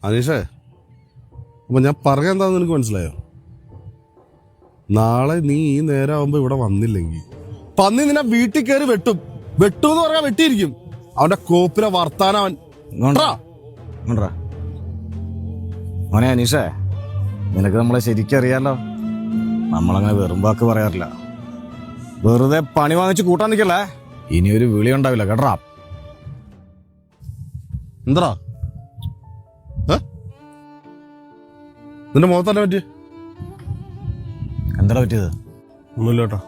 അനീഷേ, അപ്പൊ ഞാൻ പറയാൻ എന്താന്ന് നിനക്ക് മനസ്സിലായോ? നാളെ നീ ഈ നേരം ആവുമ്പോ ഇവിടെ വന്നില്ലെങ്കിൽ പന്നി നിന്നെ വീട്ടിൽ കയറി വെട്ടൂന്ന് പറഞ്ഞാൽ വെട്ടിയിരിക്കും. അവന്റെ കോപ്പിലെ വർത്താനം അവൻ. മോനെ അനീഷേ, നിനക്ക് നമ്മളെ ശരിക്കറിയാലോ. നമ്മളങ്ങനെ വെറും വാക്ക് പറയാറില്ല. വെറുതെ പണി വാങ്ങിച്ച് കൂട്ടാൻ നിൽക്കല്ലേ. ഇനിയൊരു വിളി ഉണ്ടാവില്ല കേട്ടാ. എന്താ നിന്റെ മുഖത്തന്നെ പറ്റി? എന്താ പറ്റിയത്? ഒന്നുമില്ല കേട്ടോ.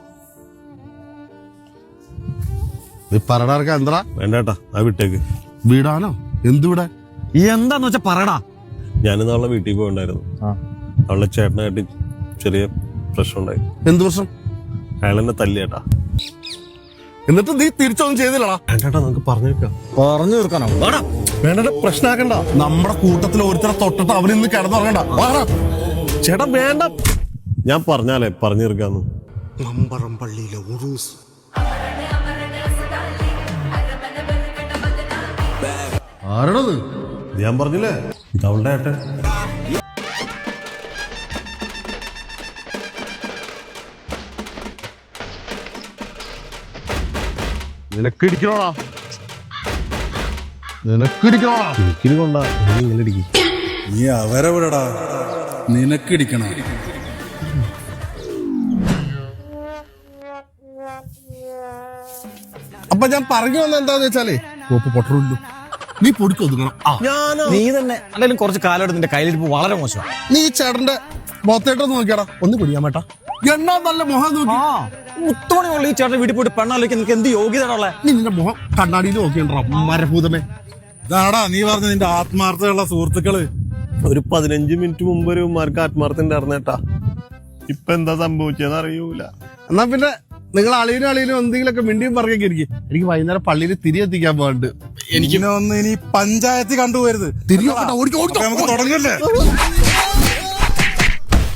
നീ പറടാർക്ക എന്താ വേണ്ടേട്ടാ, ആ വിട്ടേക്ക്. വീടാനോ? എന്തുവിടെ? എന്താന്ന് വെച്ചാ പറടാ. ഞാൻ നാളെ വീട്ടിൽ പോയിണ്ടായിരുന്നു. അവളുടെ ചേട്ടനായിട്ട് ചെറിയ പ്രശ്നം ഉണ്ടായി. എന്ത് പ്രശ്നം? അയാളെന്നെ തല്ലിയേട്ടാ. എന്നിട്ട് നീ തിരിച്ചൊന്നും ചെയ്തില്ലടാ? വേണ്ടേട്ടാ, നമുക്ക് പറഞ്ഞേക്കാം. പറഞ്ഞു തീർക്കാനോ? വേണ്ട, പ്രശ്നമാക്കണ്ട. നമ്മുടെ കൂട്ടത്തിൽ ഒരുത്തരെ തൊട്ടിട്ട് അവനിന്ന് കിടന്നുറങ്ങണ്ട. ചേട്ടാ വേണ്ട, ഞാൻ പറഞ്ഞാലേ പറഞ്ഞു തീർക്കാന്ന്. മമ്പറം പള്ളിയിലെ ഉറൂസ്. ആരാണത്? ഞാൻ പറഞ്ഞില്ലേ, ഇത് അവളുടെ ഏട്ടൻ. നിനക്കിരിക്കണോടാ? നിനക്കിരിക്കണോടാ? എനിക്കിത് കൊണ്ടാ ഇങ്ങനെ ഇടിക്കും. നീ അവരെ വിടടാ, നിനക്കിടിക്കണ. അപ്പൊ ഞാൻ പറഞ്ഞു വന്ന എന്താന്ന് വെച്ചാലേ, കോപ്പ് പൊട്ടറുള്ളൂ. നീ പൊടിക്കൊതുങ്ങണം. നീ തന്നെ അല്ലെങ്കിൽ കുറച്ച് കാലമായിട്ട് നിന്റെ കയ്യിലിരിപ്പ് വളരെ മോശമാണ്. നീ ഈ ചേട്ടന്റെ മുഖത്തേട്ടൊന്ന് നോക്കിയാടാ. ഒന്ന് കുടിയാൻ വേട്ടാ. എന്നാ നല്ല മുഖം നോക്കി. മുത്തുമണിയുള്ള ഈ ചേട്ടൻ വീട്ടിൽ പോയിട്ട് പെണ്ണാലോക്ക് നിനക്ക് എന്ത് യോഗ്യതയുള്ള? നീ നിന്റെ മുഖം കണ്ണാടിയിൽ നോക്കിയണ്ടാ മരഭൂതമേ. ഇതാടാ നീ പറഞ്ഞ നിന്റെ ആത്മാർത്ഥമുള്ള സുഹൃത്തുക്കള്. ഒരു 15 മിനിറ്റ് മുമ്പ് ഒരു ഉമ്മാർക്ക് ആത്മാർത്ഥം ഉണ്ടായിരുന്നേട്ടാ. ഇപ്പൊ എന്താ സംഭവിച്ചതെന്ന് അറിയൂല. എന്നാ പിന്നെ നിങ്ങൾ അളിയനും എന്തെങ്കിലുമൊക്കെ മിണ്ടിയും പറഞ്ഞൊക്കെ ഇരിക്കും. എനിക്ക് വൈകുന്നേരം പള്ളിയിൽ തിരിയെത്തിക്കാൻ പോകാണ്ട്. എനിക്കിനെ ഒന്ന് ഇനി പഞ്ചായത്തിൽ കണ്ടുപോരുത്. തിരികെ നമുക്ക് തുടങ്ങല്ലേ?